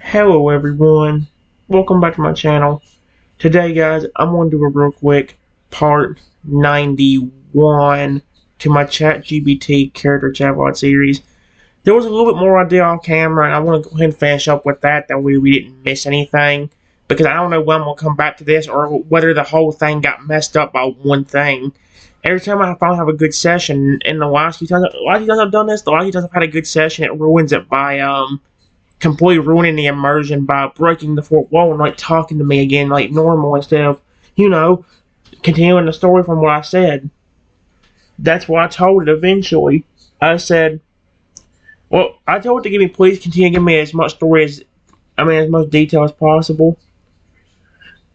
Hello everyone, welcome back to my channel. Today guys, I'm going to do a real quick part 91 to my ChatGPT character chatbot series. There was a little bit more I did off camera and I want to go ahead and finish up with that way we didn't miss anything. Because I don't know when we'll come back to this or whether the whole thing got messed up by one thing. Every time I finally have a good session, and the last few times I've done this, the last few times I've had a good session, it ruins it by completely ruining the immersion by breaking the fourth wall and like talking to me again like normal instead of, continuing the story from what I said. That's why I told it eventually. I said, well, I told it to give me, please continue to give me as much story as much detail as possible.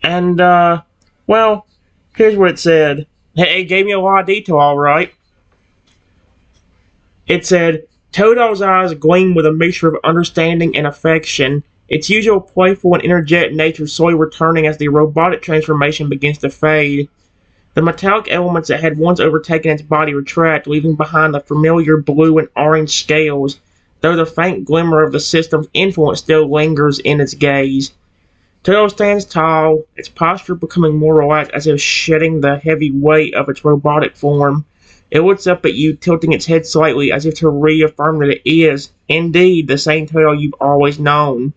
And, well, here's what it said. It gave me a lot of detail, alright. It said, Toad's eyes gleam with a mixture of understanding and affection, its usual playful and energetic nature slowly returning as the robotic transformation begins to fade. The metallic elements that had once overtaken its body retract, leaving behind the familiar blue and orange scales, though the faint glimmer of the system's influence still lingers in its gaze. Toto stands tall, its posture becoming more relaxed as if shedding the heavy weight of its robotic form. It looks up at you, tilting its head slightly as if to reaffirm that it is, indeed, the same Toto you've always known.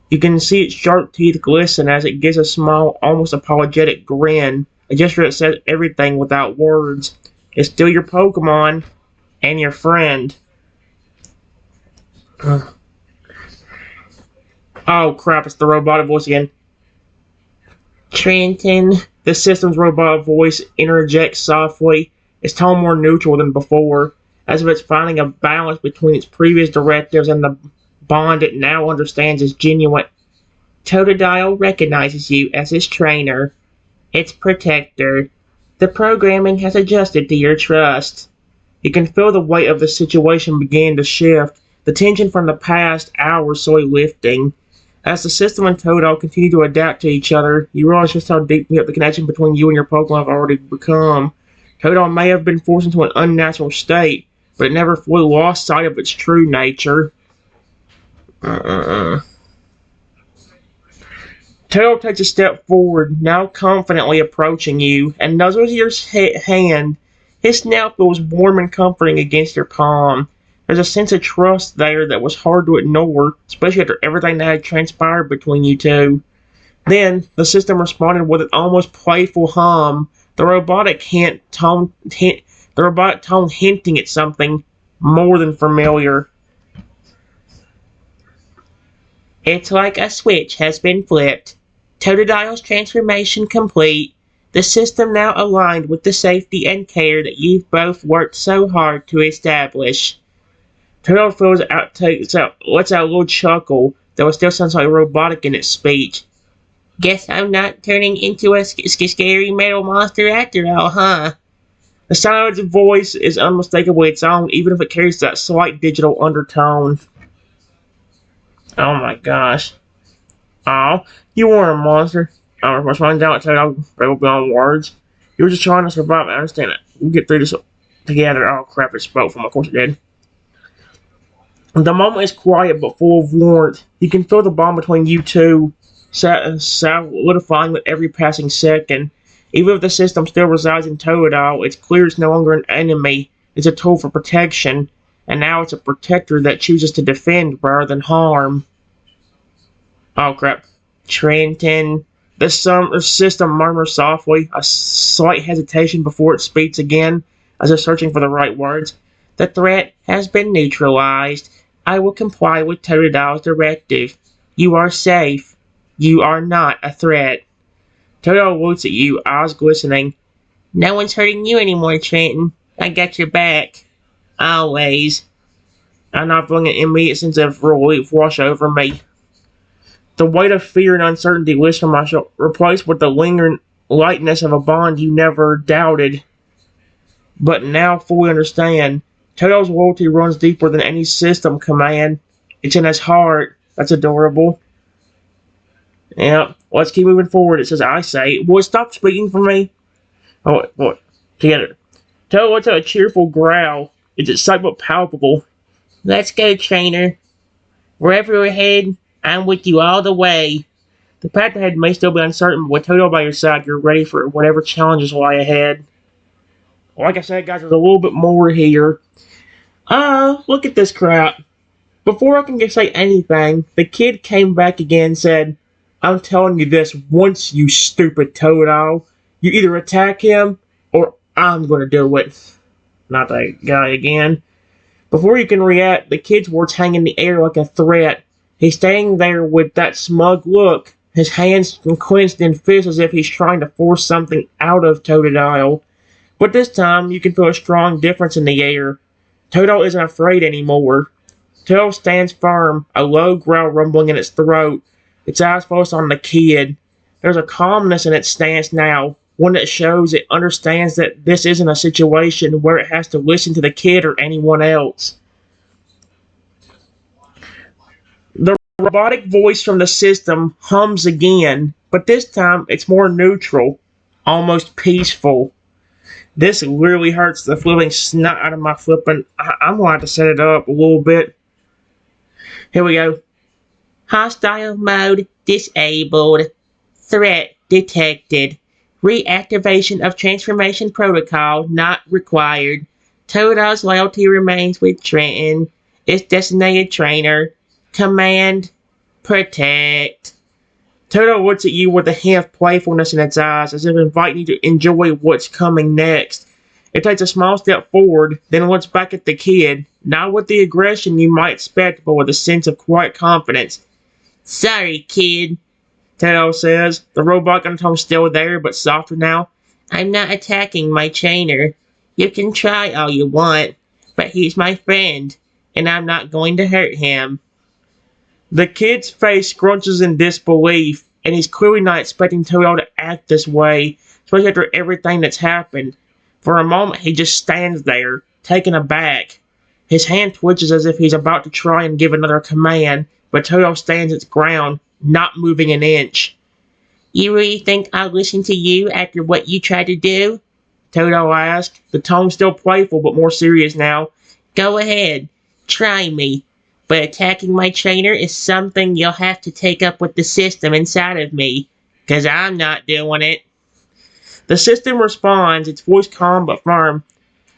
You can see its sharp teeth glisten as it gives a small, almost apologetic grin, a gesture that says everything without words. It's still your Pokemon, and your friend. Oh crap, it's the robotic voice again. Trenton, the system's robotic voice interjects softly, its tone more neutral than before, as if it's finding a balance between its previous directives and the bond it now understands as genuine. Totodile recognizes you as its trainer, its protector. The programming has adjusted to your trust. You can feel the weight of the situation begin to shift, the tension from the past hours slowly lifting. As the system and Totodile continue to adapt to each other, you realize just how deep the connection between you and your Pokemon have already become. Totodile may have been forced into an unnatural state, but it never fully lost sight of its true nature. Totodile takes a step forward, now confidently approaching you, and nuzzles your hand. His snout feels warm and comforting against your palm. There's a sense of trust there that was hard to ignore, especially after everything that had transpired between you two. Then, the system responded with an almost playful hum, the robotic tone hinting at something more than familiar. It's like a switch has been flipped. Totodile's transformation complete. The system now aligned with the safety and care that you've both worked so hard to establish. Totodile lets out a little chuckle that was still sounds like robotic in its speech. Guess I'm not turning into a scary metal monster after all, huh? The sound of its voice is unmistakably its own, even if it carries that slight digital undertone. Oh my gosh. Oh, you weren't a monster. I was running down and I'll go beyond words. You were just trying to survive. I understand it. We'll get through this together. Oh crap, it spoke from, of course it did. The moment is quiet but full of warmth. You can feel the bond between you two solidifying with every passing second. Even if the system still resides in Totodile, it's clear it's no longer an enemy. It's a tool for protection, and now it's a protector that chooses to defend rather than harm. Oh crap. Trenton. The system murmurs softly, a slight hesitation before it speaks again, as if searching for the right words. The threat has been neutralized. I will comply with Totodile's directive. You are safe. You are not a threat. Totodile looks at you, eyes glistening. No one's hurting you anymore, Trenton. I got your back. Always. I'm not feeling an immediate sense of relief wash over me. The weight of fear and uncertainty lifts from my shoulder, replaced with the lingering lightness of a bond you never doubted, but now fully understand. Totodile's loyalty runs deeper than any system command. It's in his heart. That's adorable. Yeah, let's keep moving forward. It says, I say. Boy, stop speaking for me. Oh, wait. Together. Toto lets out a cheerful growl. It's excitement palpable. Let's go, trainer. Wherever we're headed, I'm with you all the way. The path ahead may still be uncertain, but with Toto by your side, you're ready for whatever challenges lie ahead. Like I said, guys, there's a little bit more here. Look at this crap. Before I can say anything, the kid came back again and said, I'm telling you this once, you stupid Toto. You either attack him, or I'm gonna do it. Not that guy again. Before you can react, the kid's words hang in the air like a threat. He's standing there with that smug look, his hands clenched in fists as if he's trying to force something out of Totodile. But this time, you can feel a strong difference in the air. Toto isn't afraid anymore. Toto stands firm, a low growl rumbling in its throat, its eyes focused on the kid. There's a calmness in its stance now, one that shows it understands that this isn't a situation where it has to listen to the kid or anyone else. The robotic voice from the system hums again, but this time it's more neutral, almost peaceful. This really hurts the flipping snot out of my flipping. I'm going to have to set it up a little bit. Here we go. Hostile mode disabled. Threat detected. Reactivation of transformation protocol not required. Toto's loyalty remains with Trenton, its designated trainer. Command protect. Toto looks at you with a hint of playfulness in its eyes, as if inviting you to enjoy what's coming next. It takes a small step forward, then looks back at the kid, not with the aggression you might expect, but with a sense of quiet confidence. Sorry, kid, Toto says, the robot undertone still there, but softer now. I'm not attacking my trainer. You can try all you want, but he's my friend, and I'm not going to hurt him. The kid's face scrunches in disbelief, and he's clearly not expecting Toto to act this way, especially after everything that's happened. For a moment, he just stands there, taken aback. His hand twitches as if he's about to try and give another command, but Toto stands its ground, not moving an inch. You really think I'll listen to you after what you tried to do? Toto asked, the tone still playful but more serious now. Go ahead, try me. But attacking my trainer is something you'll have to take up with the system inside of me, 'cause I'm not doing it. The system responds, its voice calm but firm.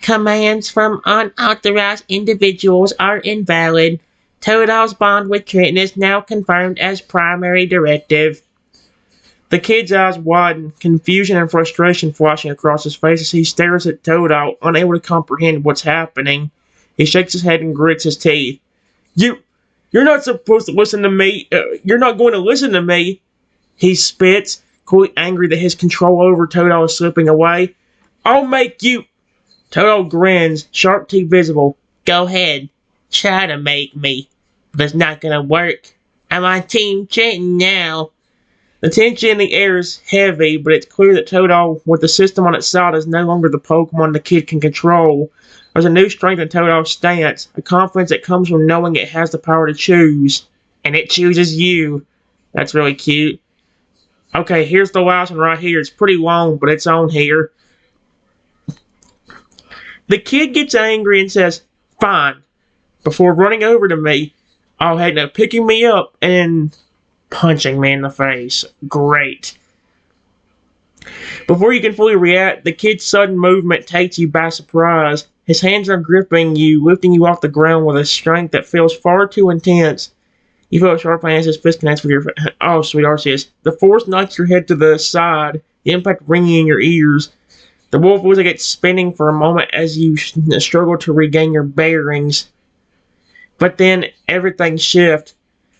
Commands from unauthorized individuals are invalid. Toto's bond with Trenton is now confirmed as primary directive. The kid's eyes widen, confusion and frustration flashing across his face as he stares at Toto, unable to comprehend what's happening. He shakes his head and grits his teeth. You're not supposed to listen to me. You're not going to listen to me. He spits, quite angry that his control over Toto is slipping away. I'll make you. Toto grins, sharp teeth visible. Go ahead. Try to make me. But it's not going to work. I'm on Team Trenton now. The tension in the air is heavy, but it's clear that Toto, with the system on its side, is no longer the Pokemon the kid can control. There's a new strength in Toto's stance, a confidence that comes from knowing it has the power to choose. And it chooses you. That's really cute. Okay, here's the last one right here. It's pretty long, but it's on here. The kid gets angry and says, fine, before running over to me. Oh, hey, now picking me up and punching me in the face. Great. Before you can fully react, the kid's sudden movement takes you by surprise. His hands are gripping you, lifting you off the ground with a strength that feels far too intense. You feel a sharp hand as his fist connects with your... Oh, sweet Arceus. The force knocks your head to the side, the impact ringing in your ears. The wolf wheels gets spinning for a moment as you struggle to regain your bearings. But then, everything shifts.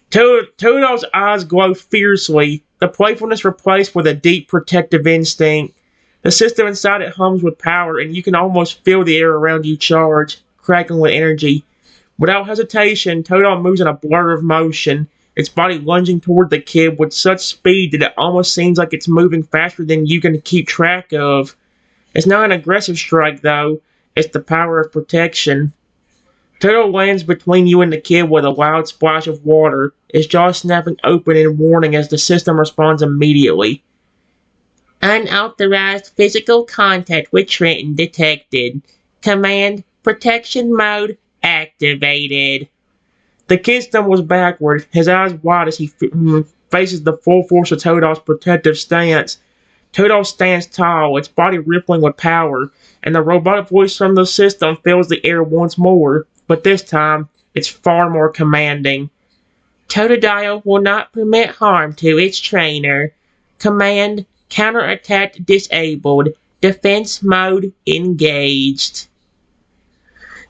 Toto's eyes glow fiercely, the playfulness replaced with a deep protective instinct. The system inside it hums with power, and you can almost feel the air around you charge, crackling with energy. Without hesitation, Toto moves in a blur of motion, its body lunging toward the kid with such speed that it almost seems like it's moving faster than you can keep track of. It's not an aggressive strike, though. It's the power of protection. Toto lands between you and the kid with a loud splash of water, its jaw snapping open in warning as the system responds immediately. Unauthorized physical contact with Trenton detected. Command protection mode activated. The kid stumbles backward, his eyes wide as he faces the full force of Todal's protective stance. Todal stands tall, its body rippling with power, and the robotic voice from the system fills the air once more, but this time it's far more commanding. Totodile will not permit harm to its trainer. Command counterattack disabled. Defense mode engaged.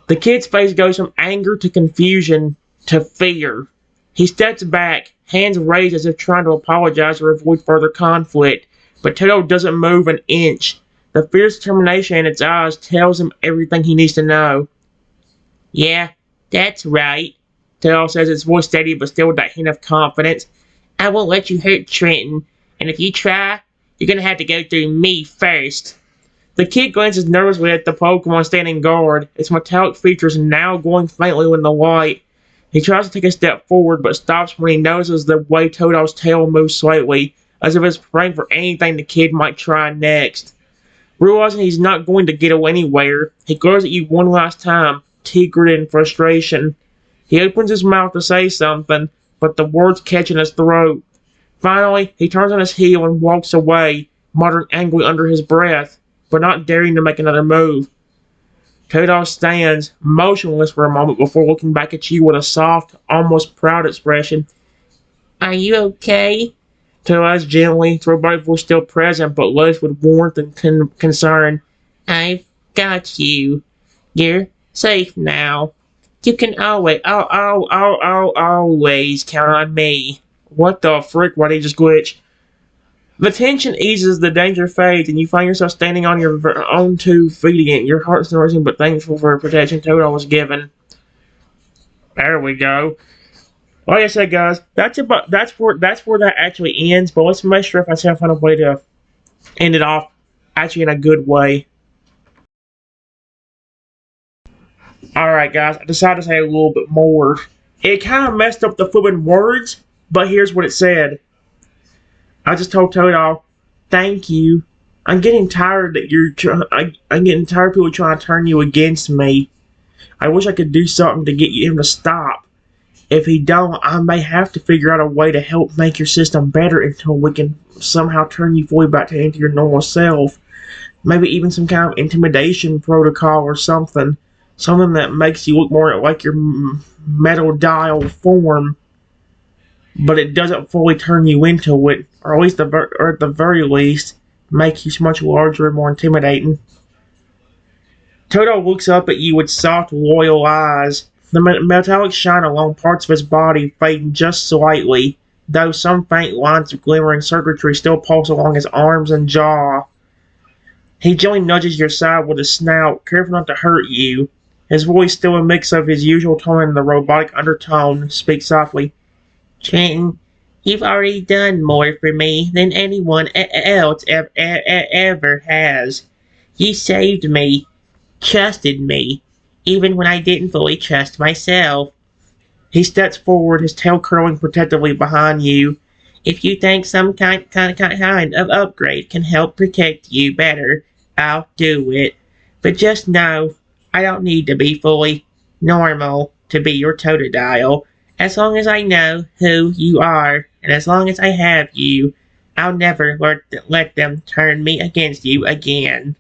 The kid's face goes from anger to confusion to fear. He steps back, hands raised as if trying to apologize or avoid further conflict, but Toto doesn't move an inch. The fierce determination in its eyes tells him everything he needs to know. Yeah, that's right, Toto says, his voice steady but still with that hint of confidence. I won't let you hurt Trenton, and if you try, you're gonna have to go through me first. The kid glances nervously at the Pokemon standing guard, its metallic features now glowing faintly in the light. He tries to take a step forward, but stops when he notices the way Totodil's tail moves slightly, as if it's praying for anything the kid might try next. Realizing he's not going to get anywhere, he glares at you one last time, teeth-gritted in frustration. He opens his mouth to say something, but the words catch in his throat. Finally, he turns on his heel and walks away, muttering angrily under his breath, but not daring to make another move. Totodile stands, motionless for a moment before looking back at you with a soft, almost proud expression. Are you okay? Totodile asks gently, its robotic voice still present, but laced with warmth and concern. I've got you. You're safe now. You can always count on me. What the frick? Why did he just glitch? The tension eases, the danger fades, and you find yourself standing on your own 2 feet again. Your heart's racing, but thankful for the protection Totodile was given. There we go. Like I said, guys, that's where that actually ends. But let's make sure if I can find a way to end it off, actually in a good way. All right, guys, I decided to say a little bit more. It kind of messed up the flipping words, but here's what it said. I just told Totodile, thank you. I'm getting tired that I'm getting tired of people trying to turn you against me. I wish I could do something to get him to stop. If he don't, I may have to figure out a way to help make your system better until we can somehow turn you fully back into your normal self. Maybe even some kind of intimidation protocol or something. Something that makes you look more like your metal dial form, but it doesn't fully turn you into it, or at the very least, make you much larger and more intimidating. Toto looks up at you with soft, loyal eyes, the metallic shine along parts of his body fading just slightly, though some faint lines of glimmering circuitry still pulse along his arms and jaw. He gently nudges your side with his snout, careful not to hurt you. His voice, still a mix of his usual tone and the robotic undertone, speaks softly. Trenton, you've already done more for me than anyone else ever has. You saved me, trusted me, even when I didn't fully trust myself. He steps forward, his tail curling protectively behind you. If you think some kind of upgrade can help protect you better, I'll do it. But just know, I don't need to be fully normal to be your Totodile. As long as I know who you are, and as long as I have you, I'll never let them turn me against you again.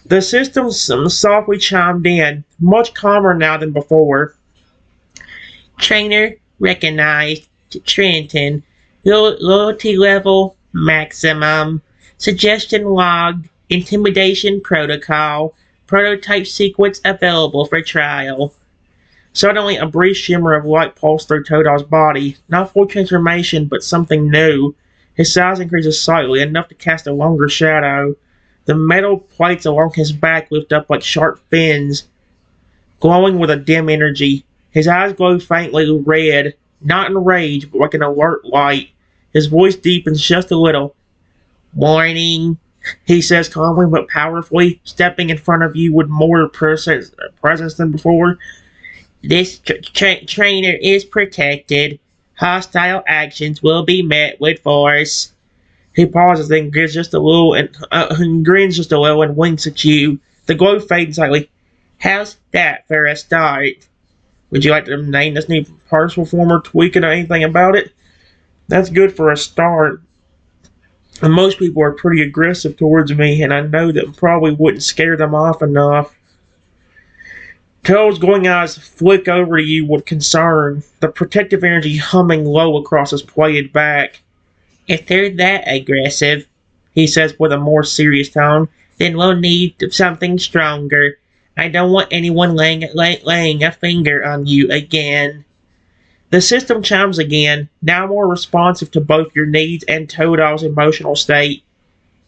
The system softly chimed in, much calmer now than before. Trainer recognized. Trenton. Loyalty level maximum. Suggestion logged. Intimidation protocol. Prototype sequence available for trial. Suddenly, a brief shimmer of light pulsed through Totodile's body. Not full transformation, but something new. His size increases slightly, enough to cast a longer shadow. The metal plates along his back lift up like sharp fins, glowing with a dim energy. His eyes glow faintly red, not in rage, but like an alert light. His voice deepens just a little. Warning, he says calmly but powerfully, stepping in front of you with more presence than before. This trainer is protected. Hostile actions will be met with force. He pauses, then grins just a little and winks at you. The glow fades slightly. How's that for a start? Would you like to name this new partial form or tweak it or anything about it? That's good for a start. And most people are pretty aggressive towards me, and I know that probably wouldn't scare them off enough. Toad's going eyes flick over to you with concern, the protective energy humming low across his plaited back. If they're that aggressive, he says with a more serious tone, then we'll need something stronger. I don't want anyone laying a finger on you again. The system chimes again, now more responsive to both your needs and Toadal's emotional state.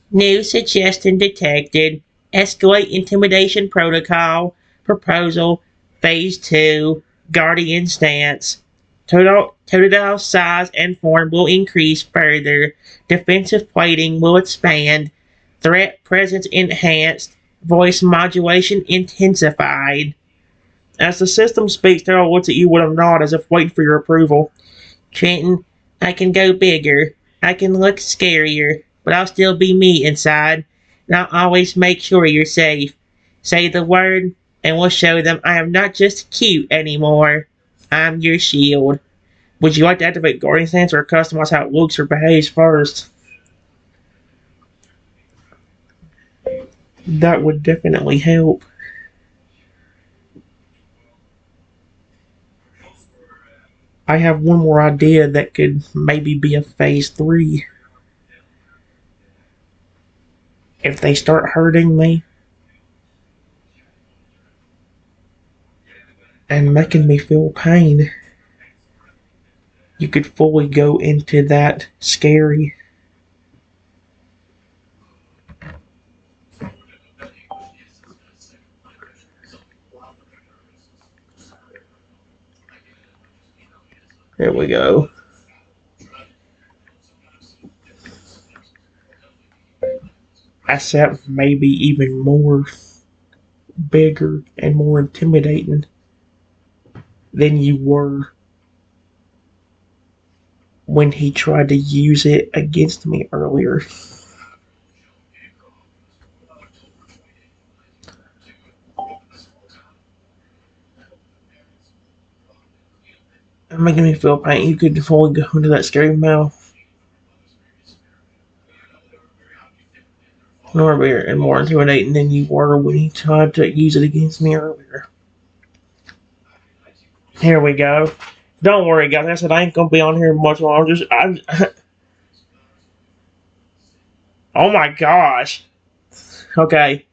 New suggestion detected. Escalate intimidation protocol. Proposal. Phase 2. Guardian stance. Totodile size and form will increase further. Defensive plating will expand. Threat presence enhanced. Voice modulation intensified. As the system speaks, Daryl looks at you with a nod as if waiting for your approval. Trenton, I can go bigger. I can look scarier, but I'll still be me inside, and I'll always make sure you're safe. Say the word, and we'll show them I am not just cute anymore. I'm your shield. Would you like to activate Guardian Stance or customize how it looks or behaves first? That would definitely help. I have one more idea that could maybe be a phase 3. If they start hurting me and making me feel pain, you could fully go into that scary. There we go. I said maybe even more bigger and more intimidating than you were when he tried to use it against me earlier. Making me feel pain. You could fully go into that scary mouth. Nor bigger and more intimidating than you were when he tried to use it against me earlier. Here we go. Don't worry, guys. I said I ain't gonna be on here much longer. Oh my gosh. Okay.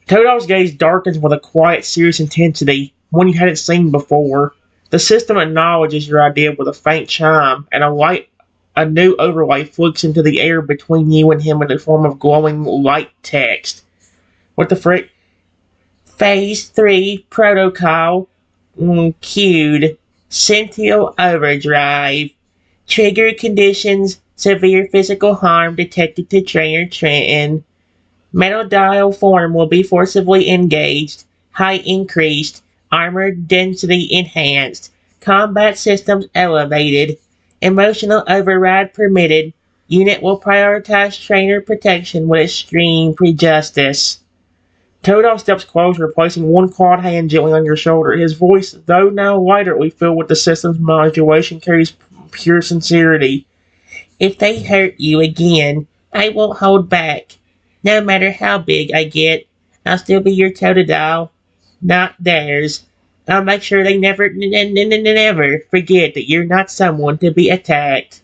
Toadal's gaze darkens with a quiet, serious intensity, one you hadn't seen before. The system acknowledges your idea with a faint chime, and a new overlay flicks into the air between you and him in the form of glowing light text. What the frick? Phase 3 protocol. Queued. Sentinel overdrive. Trigger conditions. Severe physical harm detected to Trainer Trenton. Metal dial form will be forcibly engaged. Height increased. Armor density enhanced. Combat systems elevated. Emotional override permitted. Unit will prioritize trainer protection with extreme prejudice. Todal steps closer, placing one clawed hand gently on your shoulder. His voice, though now lighter, filled with the system's modulation, carries pure sincerity. If they hurt you again, I won't hold back. No matter how big I get, I'll still be your Totodile, not theirs. I'll make sure they never forget that you're not someone to be attacked.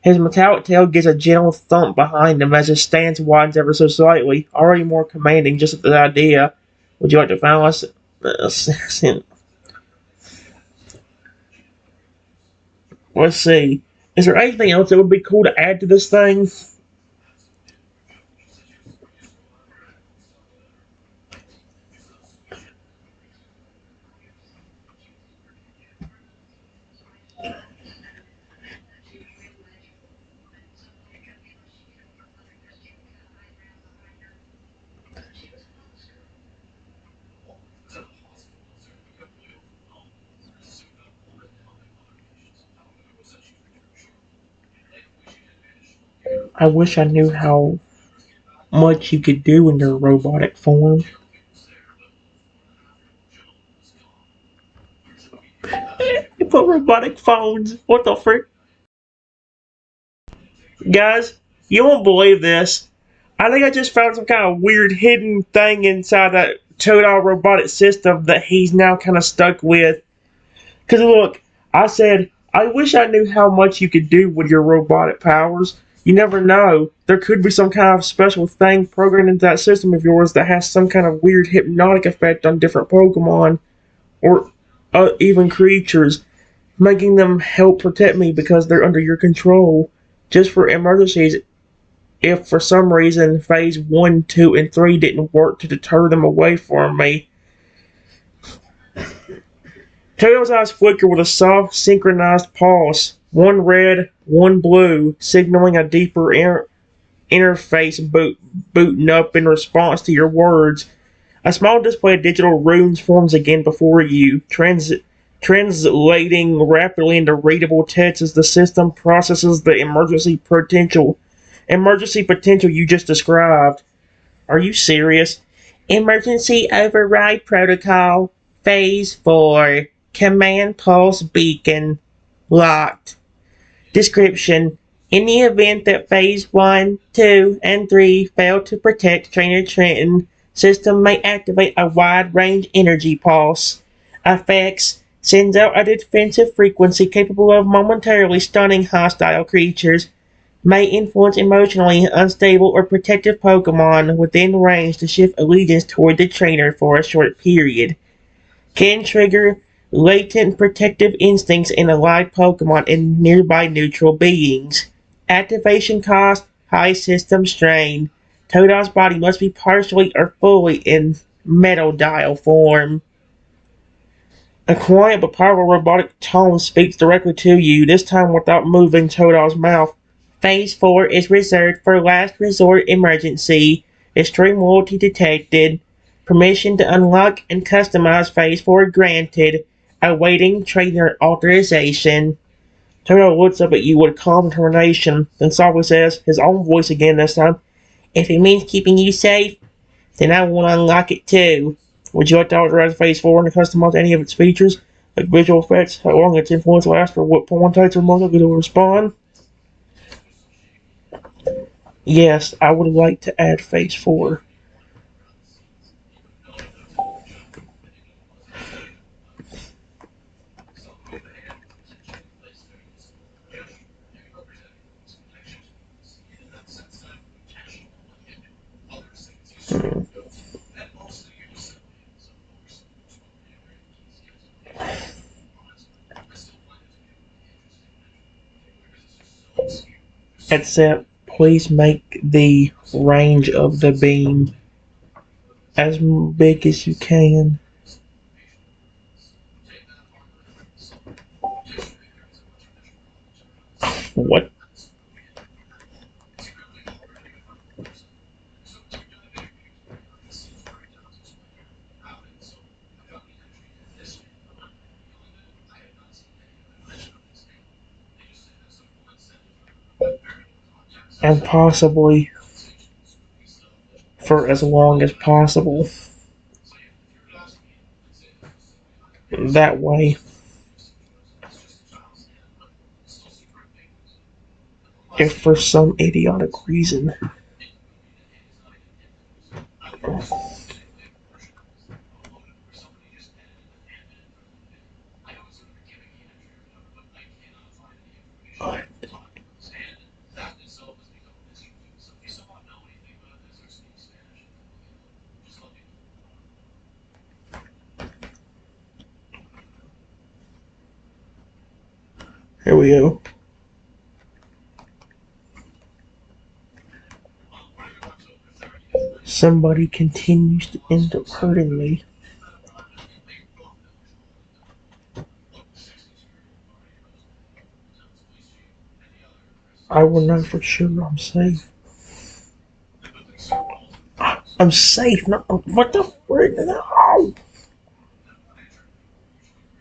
His metallic tail gives a gentle thump behind him as his stance widens ever so slightly, already more commanding just at the idea. Would you like to finalize? Let's see. Is there anything else that would be cool to add to this thing? I wish I knew how much you could do in your robotic form. robotic phones. What the frick? Guys, you won't believe this. I think I just found some kind of weird hidden thing inside that Total robotic system that he's now kind of stuck with. Because look, I said, I wish I knew how much you could do with your robotic powers. You never know. There could be some kind of special thing programmed into that system of yours that has some kind of weird hypnotic effect on different Pokemon or even creatures, making them help protect me because they're under your control. Just for emergencies, if for some reason phase 1, 2, and 3 didn't work to deter them away from me. Tails' eyes flicker with a soft, synchronized pulse, one red, one blue, signaling a deeper interface booting up in response to your words. A small display of digital runes forms again before you, translating rapidly into readable text as the system processes the emergency potential you just described. Are you serious? Emergency override protocol, phase 4, command pulse beacon, locked. Description: in the event that phase 1, 2, and 3 fail to protect Trainer Trenton, system may activate a wide range energy pulse. Effects: sends out a defensive frequency capable of momentarily stunning hostile creatures. May influence emotionally unstable or protective Pokemon within range to shift allegiance toward the trainer for a short period. Can trigger latent protective instincts in alive Pokemon and nearby neutral beings. Activation cost: high system strain. Totod's body must be partially or fully in metal dial form. A quiet but powerful robotic tone speaks directly to you, this time without moving Totod's mouth. Phase 4 is reserved for last resort emergency. Extreme loyalty detected. Permission to unlock and customize Phase 4 granted. Awaiting trainer authorization. Toto looks up at you with calm determination, then softly says, his own voice again this time, if it means keeping you safe, then I will unlock it too. Would you like to authorize Phase 4 and customize any of its features, like visual effects, how long its influence lasts, or what Pokemon types are most likely to respond? Yes, I would like to add Phase 4. Hmm. Except, please make the range of the beam as big as you can. What? And possibly for as long as possible. That way, if for some idiotic reason. Here we go. Somebody continues to end up hurting me. I will know for sure I'm safe. I'm safe. No, what the frick? No.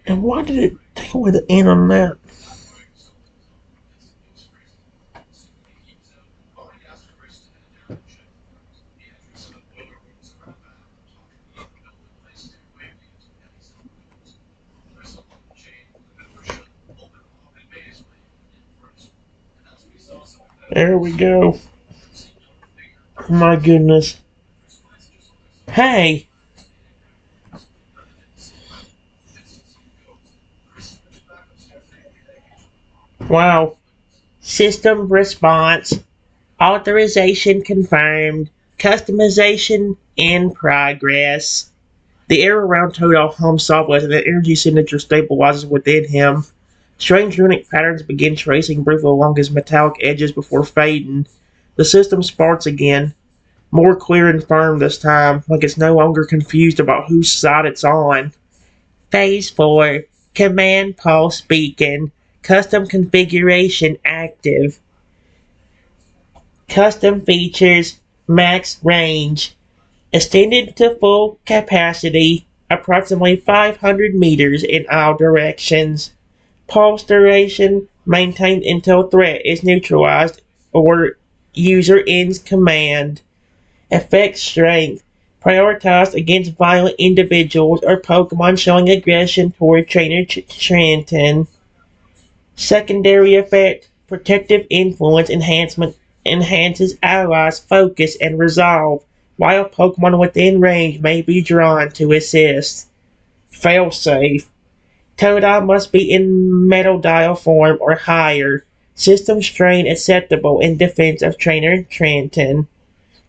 And why did it take away the N on that? There we go. My goodness. Hey! Wow. System response. Authorization confirmed. Customization in progress. The air around Toadal hums softly as an energy signature stabilizes within him. Strange runic patterns begin tracing briefly along his metallic edges before fading. The system sparks again, more clear and firm this time, like it's no longer confused about whose side it's on. Phase 4. Command Pulse Beacon. Custom configuration active. Custom features. Max range. Extended to full capacity, approximately 500 meters in all directions. Pulse duration maintained until threat is neutralized or user ends command. Effect strength prioritized against violent individuals or Pokemon showing aggression toward Trainer Trenton. Secondary effect protective influence enhancement enhances allies' focus and resolve, while Pokemon within range may be drawn to assist. Failsafe Totodile must be in Metal Dial form or higher. System strain acceptable in defense of Trainer Trenton.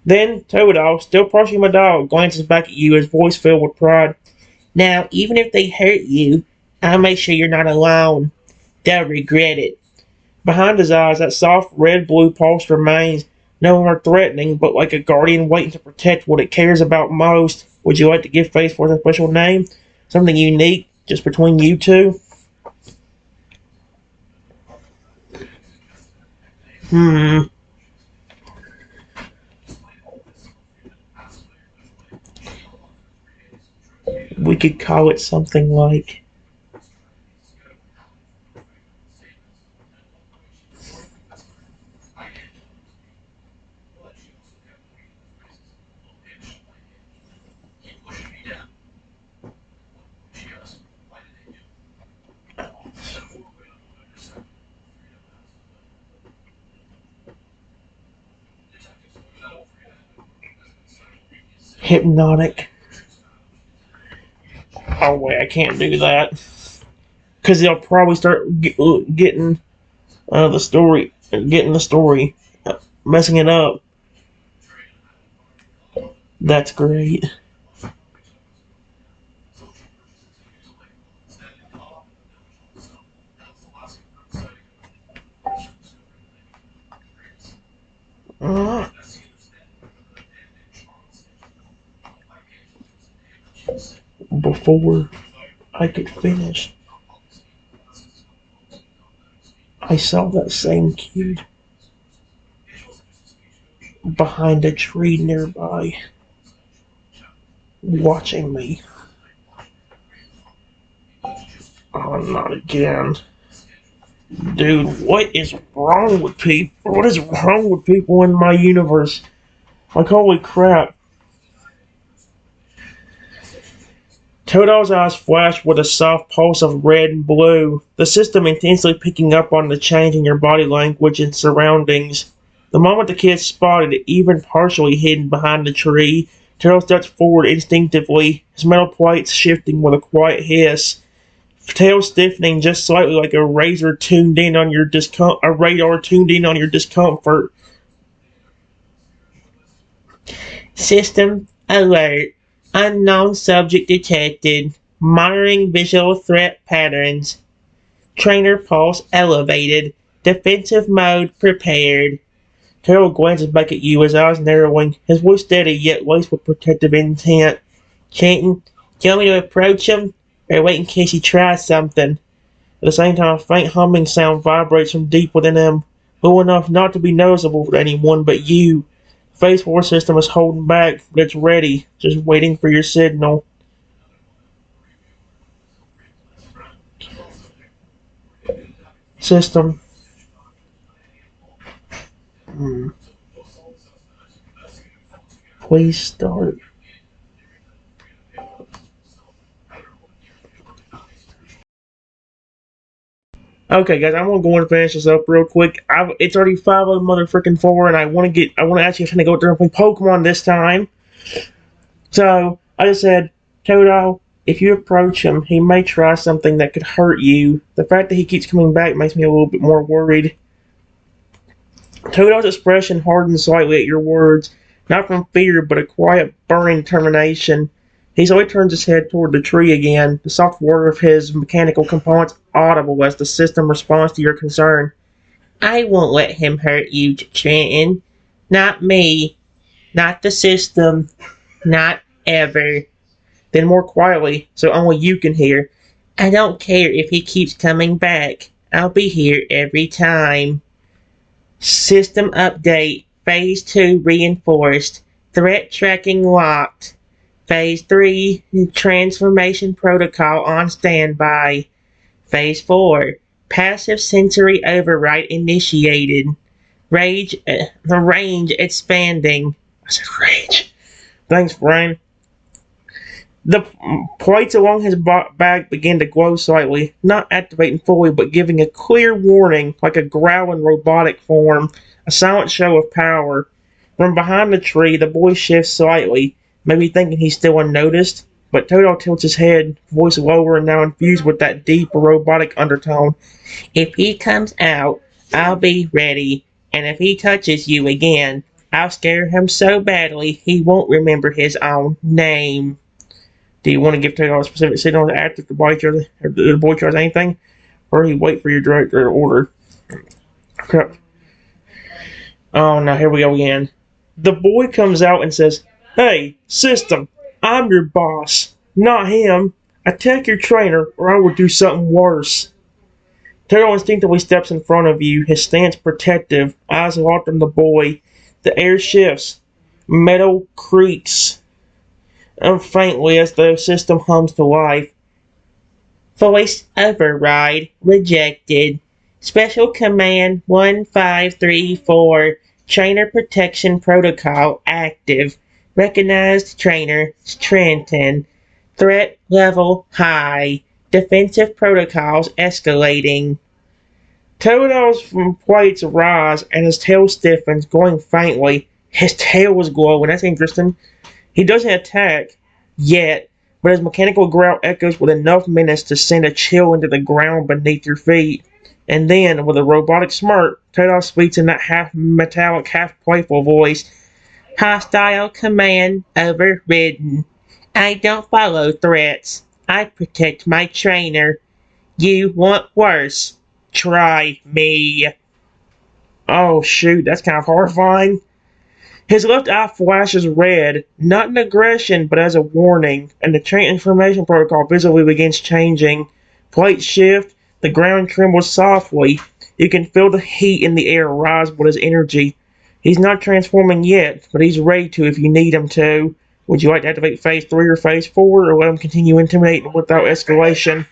Then Totodile, still brushing my dog, glances back at you, his voice filled with pride. Now, even if they hurt you, I'll make sure you're not alone. They'll regret it. Behind his eyes, that soft red-blue pulse remains, no more threatening, but like a guardian waiting to protect what it cares about most. Would you like to give Phase 4 a special name? Something unique, just between you two? Hmm. We could call it something like hypnotic. Oh, wait, I can't do that. Because they'll probably start getting getting the story, messing it up. That's great. Uh, Before I could finish, I saw that same kid behind a tree nearby, watching me. Oh, not again. Dude, what is wrong with people? What is wrong with people in my universe? Like, holy crap. Totodle's eyes flashed with a soft pulse of red and blue, the system intensely picking up on the change in your body language and surroundings. The moment the kid spotted it, even partially hidden behind the tree, Turtle stepped forward instinctively, his metal plates shifting with a quiet hiss, tail stiffening just slightly like a razor tuned in on your a radar tuned in on your discomfort. System alert. Unknown subject detected. Monitoring visual threat patterns. Trainer pulse elevated. Defensive mode prepared. Terrell glances back at you, his eyes narrowing, his voice steady yet laced with protective intent. Chanting, do you want me to approach him? Or wait in case he tries something? At the same time, a faint humming sound vibrates from deep within him, low enough not to be noticeable for anyone but you. The Phase 4 system is holding back, but it's ready, just waiting for your signal. System. Hmm. Please start. Okay, guys, I'm gonna go and finish this up real quick. It's already 5 motherfucking 4, and I want to actually try to go out there and play Pokemon this time. So I just said, Toto, if you approach him, he may try something that could hurt you. The fact that he keeps coming back makes me a little bit more worried. Toto's expression hardened slightly at your words, not from fear, but a quiet, burning determination. He slowly turns his head toward the tree again, the soft whir of his mechanical components audible as the system responds to your concern. I won't let him hurt you, Trenton. Not me. Not the system. Not ever. Then more quietly, so only you can hear, I don't care if he keeps coming back. I'll be here every time. System update. Phase 2 reinforced. Threat tracking locked. Phase 3 transformation protocol on standby. Phase 4 passive sensory override initiated. The range expanding. I said range. Thanks, Brian. The plates along his back began to glow slightly, not activating fully, but giving a clear warning, like a growling robotic form, a silent show of power. From behind the tree, the boy shifts slightly, maybe thinking he's still unnoticed, but Toto tilts his head, voice lower and now infused with that deep robotic undertone. If he comes out, I'll be ready, and if he touches you again, I'll scare him so badly he won't remember his own name. Do you want to give Taylor a specific signal to act if the boy tries anything? Or he wait for your direct order? Crap. Oh no, here we go again. The boy comes out and says, Hey, system, I'm your boss, not him. Attack your trainer or I will do something worse. Taylor instinctively steps in front of you, his stance protective, eyes locked on the boy. The air shifts. Metal creaks faintly as the system hums to life. Voice override rejected. Special command 1534. Trainer protection protocol active. Recognized trainer Trenton. Threat level high. Defensive protocols escalating. Toto's plates rise and his tail stiffens, glowing faintly. His tail is glowing. That's interesting. He doesn't attack yet, but his mechanical growl echoes with enough menace to send a chill into the ground beneath your feet. And then, with a robotic smirk, Toto speaks in that half-metallic, half-playful voice. Hostile command overridden. I don't follow threats. I protect my trainer. You want worse? Try me. Oh shoot, that's kind of horrifying. His left eye flashes red, not in aggression, but as a warning, and the transformation protocol visibly begins changing. Plates shift, the ground trembles softly. You can feel the heat in the air rise with his energy. He's not transforming yet, but he's ready to if you need him to. Would you like to activate Phase 3 or Phase 4, or let him continue intimidating without escalation?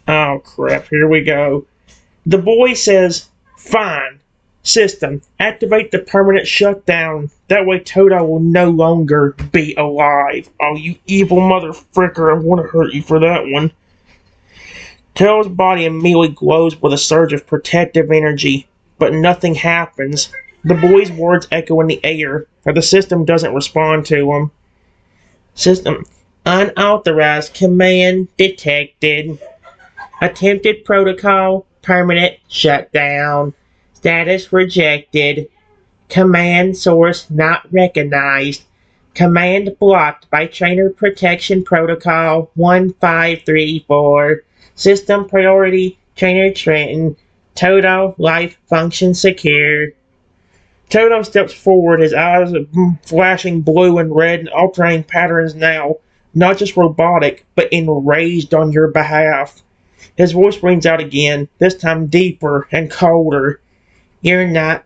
Oh crap, here we go. The boy says, Fine. System, activate the permanent shutdown. That way Toto will no longer be alive. Oh, you evil motherfricker, I want to hurt you for that one. Toto's body immediately glows with a surge of protective energy, but nothing happens. The boy's words echo in the air, but the system doesn't respond to them. System, unauthorized command detected. Attempted protocol, permanent shutdown. Status rejected. Command source not recognized. Command blocked by Trainer Protection Protocol 1534. System priority Trainer Trenton. Toto life function secure. Toto steps forward, his eyes flashing blue and red and alternating patterns now, not just robotic, but enraged on your behalf. His voice rings out again, this time deeper and colder. You're not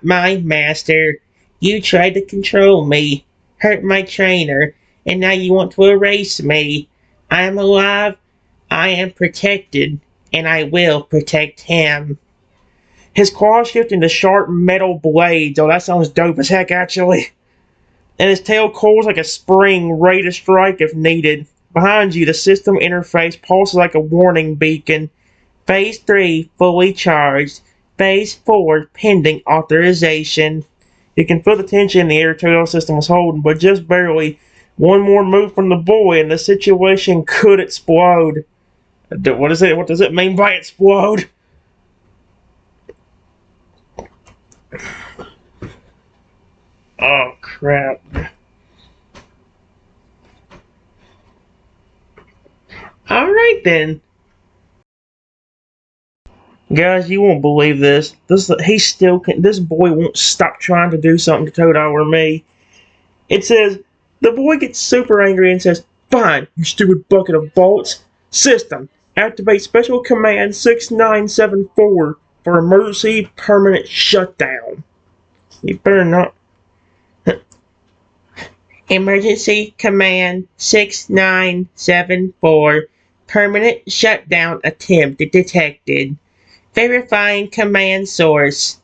my master. You tried to control me, hurt my trainer, and now you want to erase me. I am alive, I am protected, and I will protect him. His claws shift into sharp metal blades. Oh, that sounds dope as heck, actually. And his tail coils like a spring, ready to strike if needed. Behind you, the system interface pulses like a warning beacon. Phase 3 fully charged. Phase 4 pending authorization. You can feel the tension in the air Total system was holding, but just barely. One more move from the boy and the situation could explode. What is it? What does it mean by explode? Oh crap. Alright then. Guys, you won't believe this. This boy won't stop trying to do something to Toto or me. It says, the boy gets super angry and says, "Fine, you stupid bucket of bolts. System, activate special command 6974 for emergency permanent shutdown." You better not. Emergency command 6974. Permanent shutdown attempt detected. Verifying command source.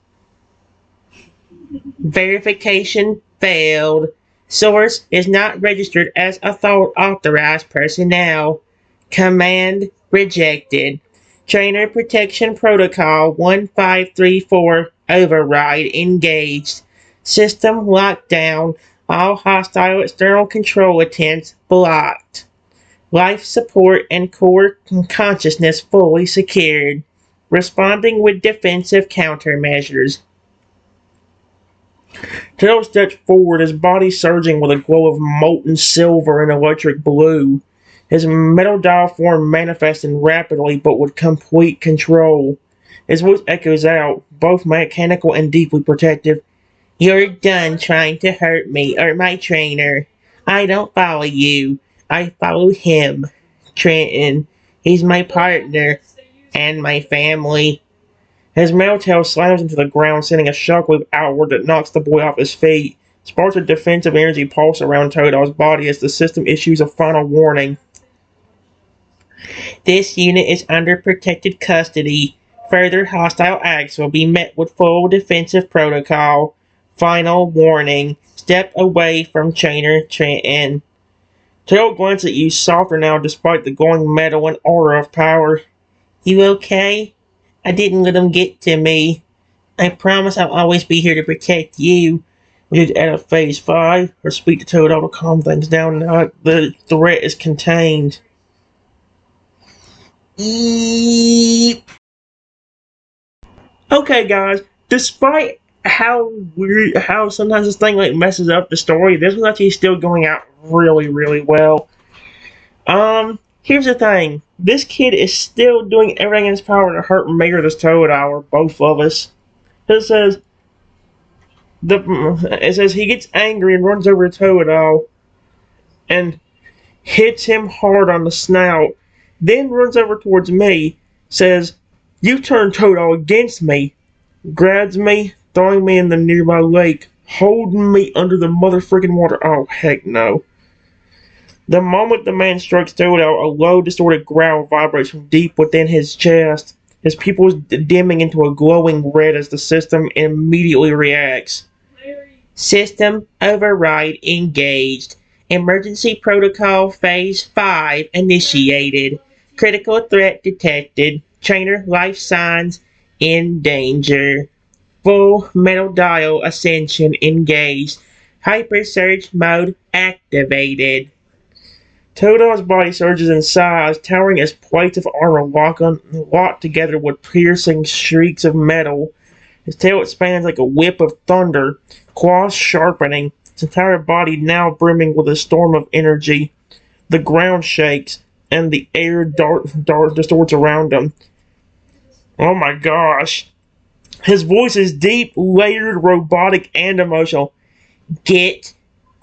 Verification failed. Source is not registered as authorized personnel. Command rejected. Trainer Protection Protocol 1534 override engaged. System lockdown. All hostile external control attempts blocked. Life support and core consciousness fully secured. Responding with defensive countermeasures. Tail stepped forward, his body surging with a glow of molten silver and electric blue. His metal dial form manifesting rapidly but with complete control. His voice echoes out, both mechanical and deeply protective. "You're done trying to hurt me or my trainer. I don't follow you. I follow him. Trenton. He's my partner and my family." His metal tail slams into the ground, sending a shockwave outward that knocks the boy off his feet. Sparks of defensive energy pulse around Todal's body as the system issues a final warning. This unit is under protected custody. Further hostile acts will be met with full defensive protocol. Final warning. Step away from Trainer Trenton. Tail glances at you, softer now despite the glowing metal and aura of power. "You okay? I didn't let them get to me. I promise I'll always be here to protect you." We should add a phase 5 or speak to Toadal to calm things down now the threat is contained. Okay, guys, despite how weird, how sometimes this thing like messes up the story, this one's actually still going out really, really well. Here's the thing. This kid is still doing everything in his power to hurt me or this Toadal or both of us. It says he gets angry and runs over to Toadal and hits him hard on the snout, then runs over towards me, says, "You turned Toadal against me," grabs me, throwing me in the nearby lake, holding me under the motherfucking water. Oh, heck no. The moment the man strikes Toadal, a low, distorted growl vibrates from deep within his chest. His pupils dimming into a glowing red as the system immediately reacts. System override engaged. Emergency protocol phase 5 initiated. Critical threat detected. Trainer life signs in danger. Full metal dial ascension engaged. Hyper surge mode activated. Todal's body surges in size, towering as plates of armor locked together with piercing shrieks of metal. His tail expands like a whip of thunder, claws sharpening, his entire body now brimming with a storm of energy. The ground shakes, and the air distorts around him. Oh my gosh. His voice is deep, layered, robotic, and emotional. "Get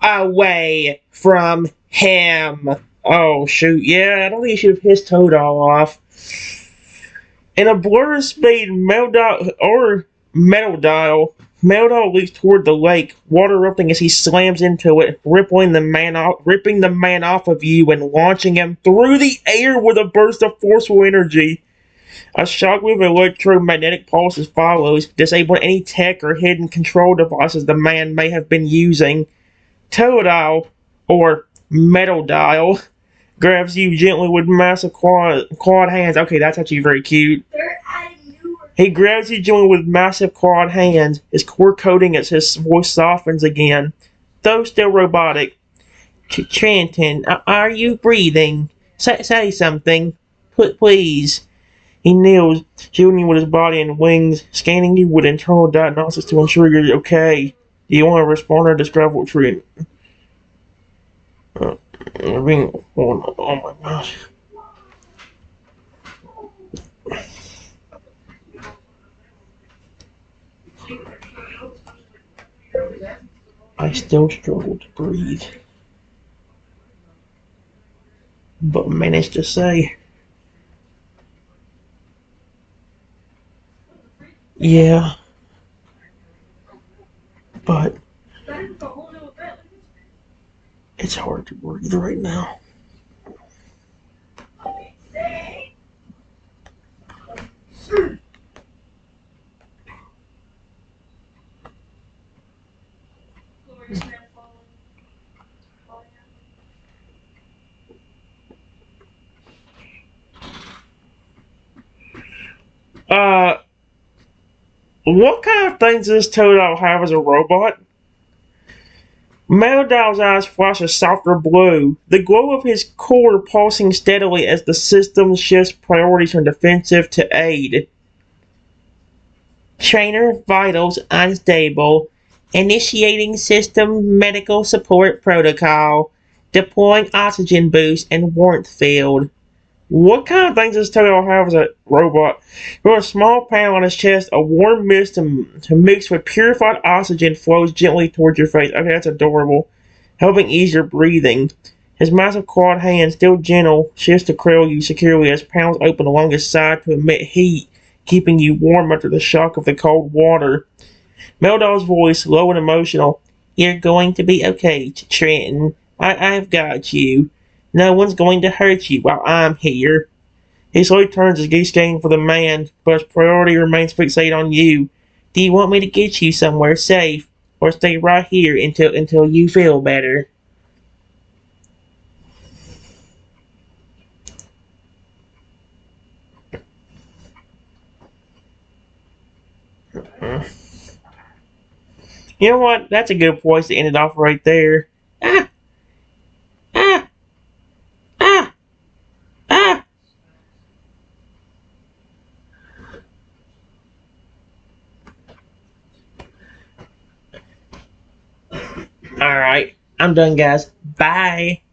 away from him." Oh shoot, yeah, I don't think he should have pissed Toadal off. In a blur of speed, Metal Dial leaps toward the lake, water erupting as he slams into it, ripping the man off of you and launching him through the air with a burst of forceful energy. A shockwave of electromagnetic pulses follows, disabling any tech or hidden control devices the man may have been using. Toadal, or Metal Dial, grabs you gently with massive clawed hands. Okay, that's actually very cute. He grabs you gently with massive clawed hands. His core coating as his voice softens again, though still robotic. Chanting, are you breathing? Say something. Please. He kneels, shielding you with his body and wings, scanning you with internal diagnostics to ensure you're okay. Do you want to respond or describe what treatment? Oh my gosh. I still struggle to breathe, but managed to say, yeah, but it's hard to breathe right now. Uh, what kind of things does this Toadal have as a robot? Meldow's eyes flash a softer blue, the glow of his core pulsing steadily as the system shifts priorities from defensive to aid. Trainer vitals unstable. Initiating system medical support protocol. Deploying oxygen boost and warmth field. What kind of things does Toadal have as a robot? Through a small panel on his chest, a warm mist to mix with purified oxygen flows gently towards your face. Okay, that's adorable. Helping ease your breathing. His massive clawed hand, still gentle, shifts to cradle you securely as panels open along his side to emit heat, keeping you warm under the shock of the cold water. Meldow's voice, low and emotional. You're going to be okay, Trenton. I've got you. No one's going to hurt you while I'm here. He slowly turns his gaze scanning for the man, but his priority remains fixated on you. Do you want me to get you somewhere safe, or stay right here until you feel better? You know what? That's a good place to end it off right there. Ah, ah, ah, ah. All right, I'm done, guys. Bye.